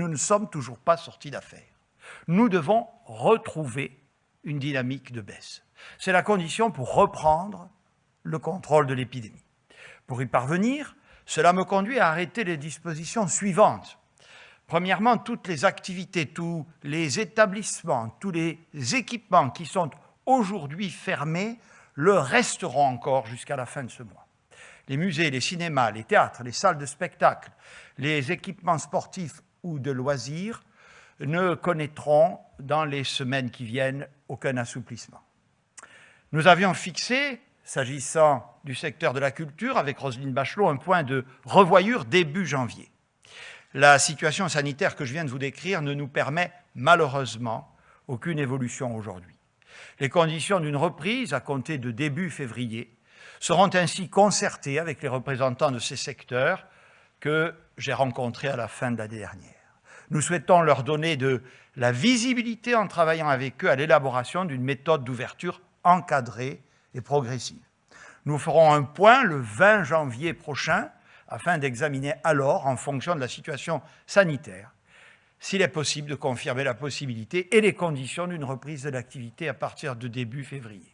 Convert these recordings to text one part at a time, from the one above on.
nous ne sommes toujours pas sortis d'affaire. Nous devons retrouver une dynamique de baisse. C'est la condition pour reprendre le contrôle de l'épidémie. Pour y parvenir, cela me conduit à arrêter les dispositions suivantes. Premièrement, toutes les activités, tous les établissements, tous les équipements qui sont aujourd'hui fermés le resteront encore jusqu'à la fin de ce mois. Les musées, les cinémas, les théâtres, les salles de spectacle, les équipements sportifs ou de loisirs ne connaîtront dans les semaines qui viennent aucun assouplissement. Nous avions fixé, s'agissant du secteur de la culture, avec Roselyne Bachelot, un point de revoyure début janvier. La situation sanitaire que je viens de vous décrire ne nous permet malheureusement aucune évolution aujourd'hui. Les conditions d'une reprise à compter de début février seront ainsi concertées avec les représentants de ces secteurs que j'ai rencontrés à la fin de l'année dernière. Nous souhaitons leur donner de la visibilité en travaillant avec eux à l'élaboration d'une méthode d'ouverture encadrée et progressive. Nous ferons un point le 20 janvier prochain afin d'examiner alors, en fonction de la situation sanitaire, s'il est possible de confirmer la possibilité et les conditions d'une reprise de l'activité à partir de début février.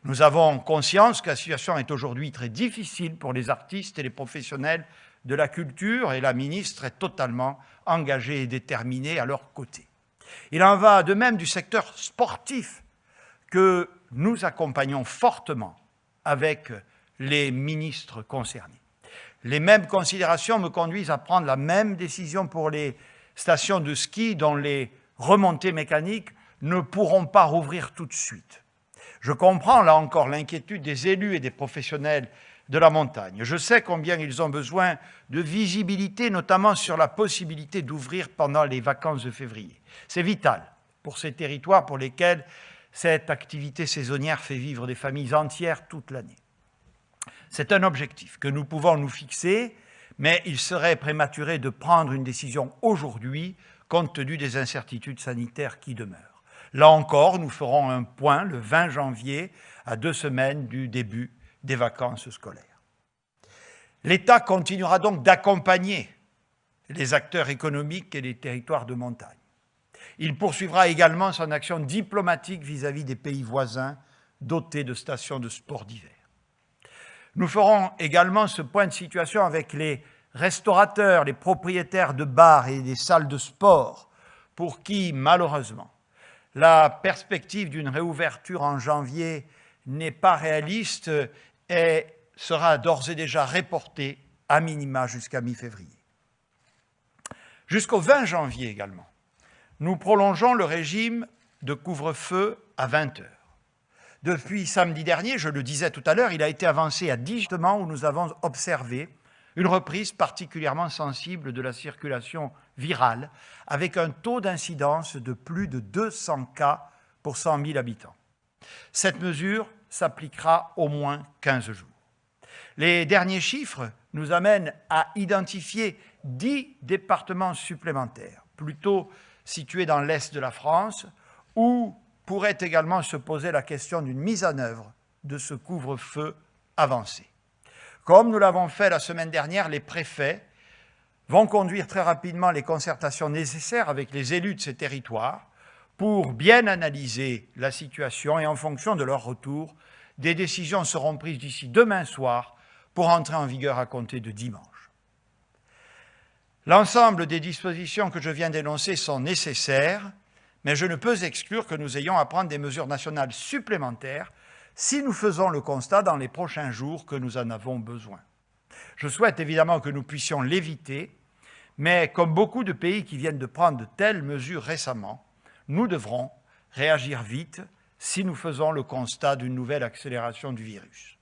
Nous avons conscience que la situation est aujourd'hui très difficile pour les artistes et les professionnels de la culture et la ministre est totalement engagée et déterminée à leur côté. Il en va de même du secteur sportif que nous accompagnons fortement avec les ministres concernés. Les mêmes considérations me conduisent à prendre la même décision pour les stations de ski dont les remontées mécaniques ne pourront pas rouvrir tout de suite. Je comprends là encore l'inquiétude des élus et des professionnels de la montagne. Je sais combien ils ont besoin de visibilité, notamment sur la possibilité d'ouvrir pendant les vacances de février. C'est vital pour ces territoires pour lesquels cette activité saisonnière fait vivre des familles entières toute l'année. C'est un objectif que nous pouvons nous fixer, mais il serait prématuré de prendre une décision aujourd'hui, compte tenu des incertitudes sanitaires qui demeurent. Là encore, nous ferons un point le 20 janvier, à 2 semaines du début des vacances scolaires. L'État continuera donc d'accompagner les acteurs économiques et les territoires de montagne. Il poursuivra également son action diplomatique vis-à-vis des pays voisins dotés de stations de sport d'hiver. Nous ferons également ce point de situation avec les restaurateurs, les propriétaires de bars et des salles de sport, pour qui, malheureusement, la perspective d'une réouverture en janvier n'est pas réaliste et sera d'ores et déjà reportée à minima jusqu'à mi-février. Jusqu'au 20 janvier également, nous prolongeons le régime de couvre-feu à 20 heures. Depuis samedi dernier, je le disais tout à l'heure, il a été avancé à 10 jours où nous avons observé une reprise particulièrement sensible de la circulation virale, avec un taux d'incidence de plus de 200 cas pour 100 000 habitants. Cette mesure s'appliquera au moins 15 jours. Les derniers chiffres nous amènent à identifier 10 départements supplémentaires, plutôt situés dans l'est de la France, où pourrait également se poser la question d'une mise en œuvre de ce couvre-feu avancé. Comme nous l'avons fait la semaine dernière, les préfets vont conduire très rapidement les concertations nécessaires avec les élus de ces territoires pour bien analyser la situation et en fonction de leur retour, des décisions seront prises d'ici demain soir pour entrer en vigueur à compter de dimanche. L'ensemble des dispositions que je viens d'énoncer sont nécessaires, mais je ne peux exclure que nous ayons à prendre des mesures nationales supplémentaires si nous faisons le constat dans les prochains jours que nous en avons besoin. Je souhaite évidemment que nous puissions l'éviter, mais comme beaucoup de pays qui viennent de prendre de telles mesures récemment, nous devrons réagir vite si nous faisons le constat d'une nouvelle accélération du virus.